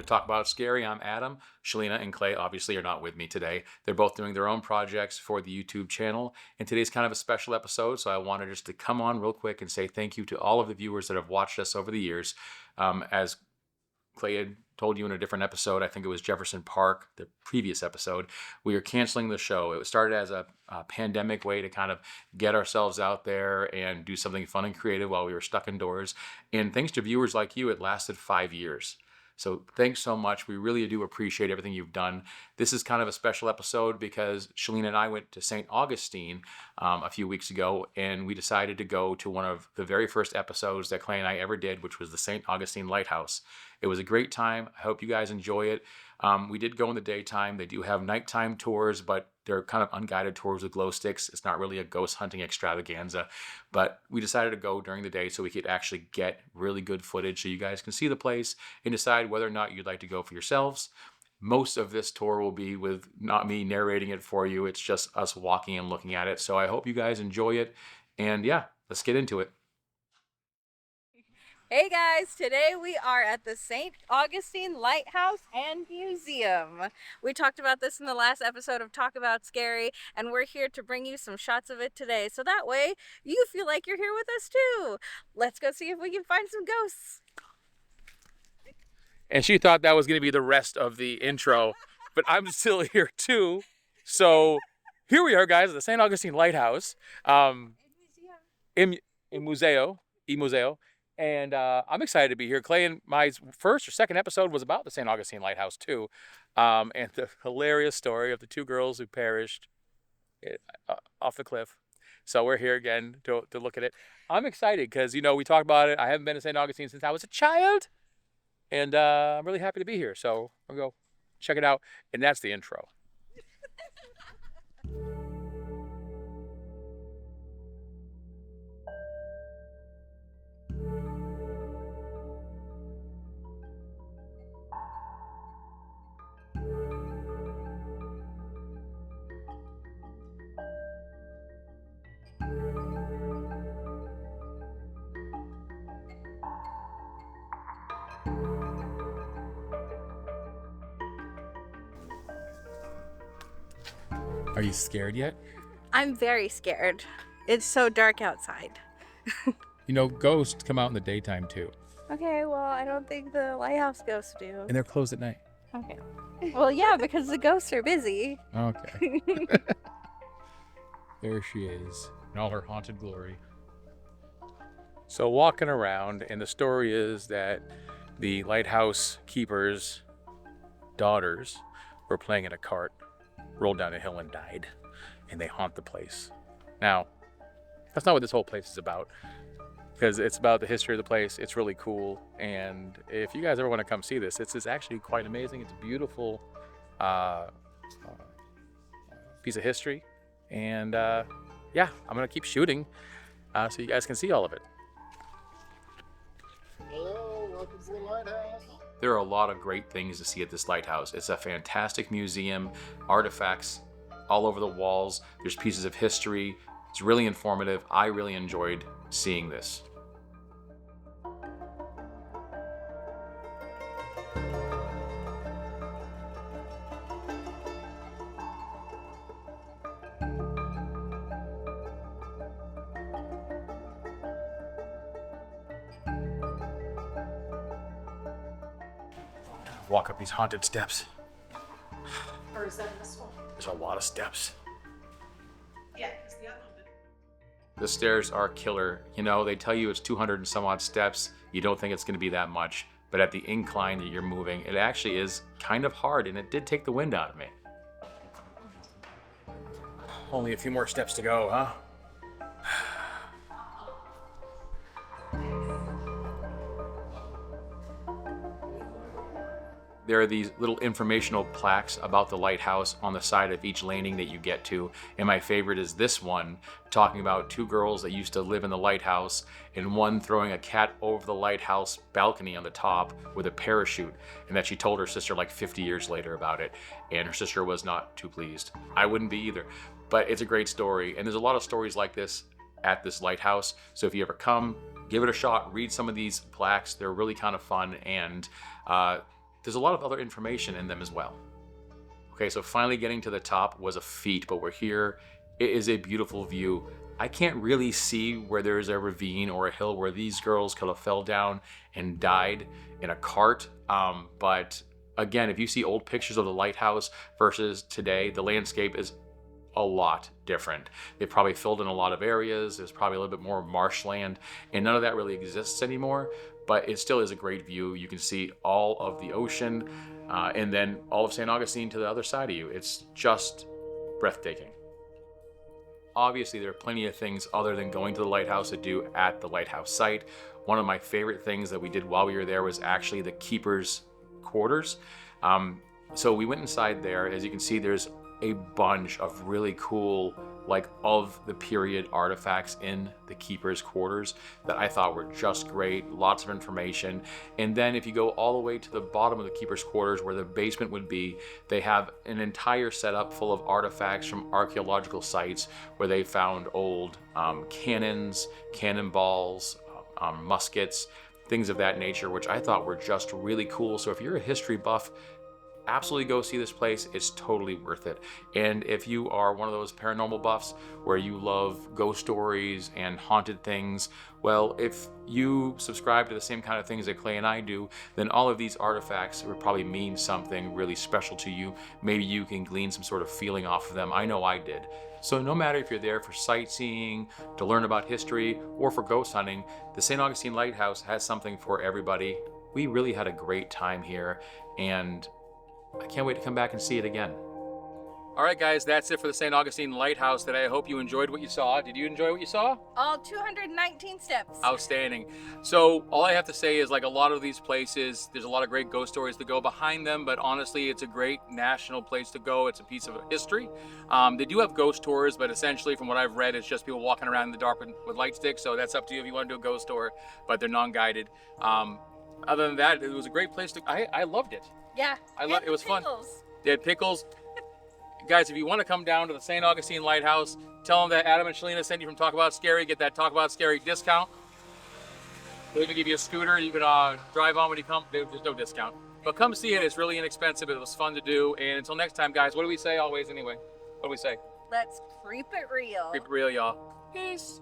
to Talk About Scary. I'm Adam. Shelina and Clay obviously are not with me today. They're both doing their own projects for the YouTube channel, and today's kind of a special episode, so I wanted just to come on real quick and say thank you to all of the viewers that have watched us over the years. As Clay had told you in a different episode, I think it was Jefferson Park, the previous episode, we are canceling the show. It started as a pandemic way to kind of get ourselves out there and do something fun and creative while we were stuck indoors. And thanks to viewers like you, it lasted 5 years. So thanks so much. We really do appreciate everything you've done. This is kind of a special episode because Shelina and I went to St. Augustine a few weeks ago, and we decided to go to one of the very first episodes that Clay and I ever did, which was the St. Augustine Lighthouse. It was a great time. I hope you guys enjoy it. We did go in the daytime. They do have nighttime tours, but they're kind of unguided tours with glow sticks. It's not really a ghost hunting extravaganza, but we decided to go during the day so we could actually get really good footage so you guys can see the place and decide whether or not you'd like to go for yourselves. Most of this tour will be with not me narrating it for you. It's just us walking and looking at it. So I hope you guys enjoy it. And yeah, let's get into it. Hey guys, today we are at the St. Augustine Lighthouse and Museum. We talked about this in the last episode of Talk About Scary, and we're here to bring you some shots of it today, so that way you feel like you're here with us too. Let's go see if we can find some ghosts. And she thought that was going to be the rest of the intro, but I'm still here too. So here we are, guys, at the St. Augustine Lighthouse in Museo. And I'm excited to be here. Clay and my first or second episode was about the St. Augustine Lighthouse too. And the hilarious story of the two girls who perished off the cliff. So we're here again to look at it. I'm excited because, you know, we talked about it. I haven't been to St. Augustine since I was a child. And I'm really happy to be here. So I'll go check it out. And that's the intro. Are you scared yet? I'm very scared. It's so dark outside. You know, ghosts come out in the daytime too. Okay, well, I don't think the lighthouse ghosts do. And they're closed at night. Okay. Well, yeah, because the ghosts are busy. Okay. There she is in all her haunted glory. So walking around, and the story is that the lighthouse keeper's daughters were playing in a cart, rolled down a hill and died, and they haunt the place. Now, that's not what this whole place is about, because it's about the history of the place. It's really cool, and if you guys ever want to come see this, it's actually quite amazing. It's a beautiful piece of history, and yeah, I'm gonna keep shooting so you guys can see all of it. Hello, welcome to the lighthouse. There are a lot of great things to see at this lighthouse. It's a fantastic museum, artifacts all over the walls. There's pieces of history. It's really informative. I really enjoyed seeing this. Walk up these haunted steps. Or is that this one? There's a lot of steps. Yeah, it's the other one. The stairs are killer. You know, they tell you it's 200 and some odd steps. You don't think it's going to be that much, but at the incline that you're moving, it actually is kind of hard, and it did take the wind out of me. Only a few more steps to go, huh? There are these little informational plaques about the lighthouse on the side of each landing that you get to. And my favorite is this one, talking about two girls that used to live in the lighthouse, and one throwing a cat over the lighthouse balcony on the top with a parachute, and that she told her sister like 50 years later about it. And her sister was not too pleased. I wouldn't be either. But it's a great story. And there's a lot of stories like this at this lighthouse. So if you ever come, give it a shot, read some of these plaques. They're really kind of fun, and there's a lot of other information in them as well. Okay, so finally getting to the top was a feat, but we're here. It is a beautiful view. I can't really see where there's a ravine or a hill where these girls could have fell down and died in a cart. But again, if you see old pictures of the lighthouse versus today, the landscape is a lot different. They've probably filled in a lot of areas. There's probably a little bit more marshland, and none of that really exists anymore, but it still is a great view. You can see all of the ocean, and then all of St. Augustine to the other side of you. It's just breathtaking. Obviously, there are plenty of things other than going to the lighthouse to do at the lighthouse site. One of my favorite things that we did while we were there was actually the keeper's quarters. So we went inside there. As you can see, there's a bunch of really cool, like, of the period artifacts in the keeper's quarters that I thought were just great. Lots of information. And then if you go all the way to the bottom of the keeper's quarters where the basement would be, they have an entire setup full of artifacts from archaeological sites where they found old cannons, cannonballs, muskets, things of that nature, which I thought were just really cool. So if you're a history buff, absolutely go see this place. It's totally worth it. And if you are one of those paranormal buffs where you love ghost stories and haunted things, well, if you subscribe to the same kind of things that Clay and I do, then all of these artifacts would probably mean something really special to you. Maybe you can glean some sort of feeling off of them. I know I did. So no matter if you're there for sightseeing, to learn about history, or for ghost hunting, the St. Augustine Lighthouse has something for everybody. We really had a great time here, and I can't wait to come back and see it again. All right, guys, that's it for the St. Augustine Lighthouse today. I hope you enjoyed what you saw. Did you enjoy what you saw? All 219 steps. Outstanding. So all I have to say is, like a lot of these places, there's a lot of great ghost stories to go behind them, but honestly, it's a great national place to go. It's a piece of history. They do have ghost tours, but essentially from what I've read, it's just people walking around in the dark with light sticks. So that's up to you if you want to do a ghost tour, but they're non-guided. Other than that, it was a great place to, I loved it. Yeah. It was fun. Pickles. They had pickles. Guys, if you want to come down to the St. Augustine Lighthouse, tell them that Adam and Shelina sent you from Talk About Scary. Get that Talk About Scary discount. They'll even give you a scooter you can drive on when you come. There's no discount. But come see it. It's really inexpensive. It was fun to do. And until next time, guys, what do we say always anyway? What do we say? Let's creep it real. Keep it real, y'all. Peace.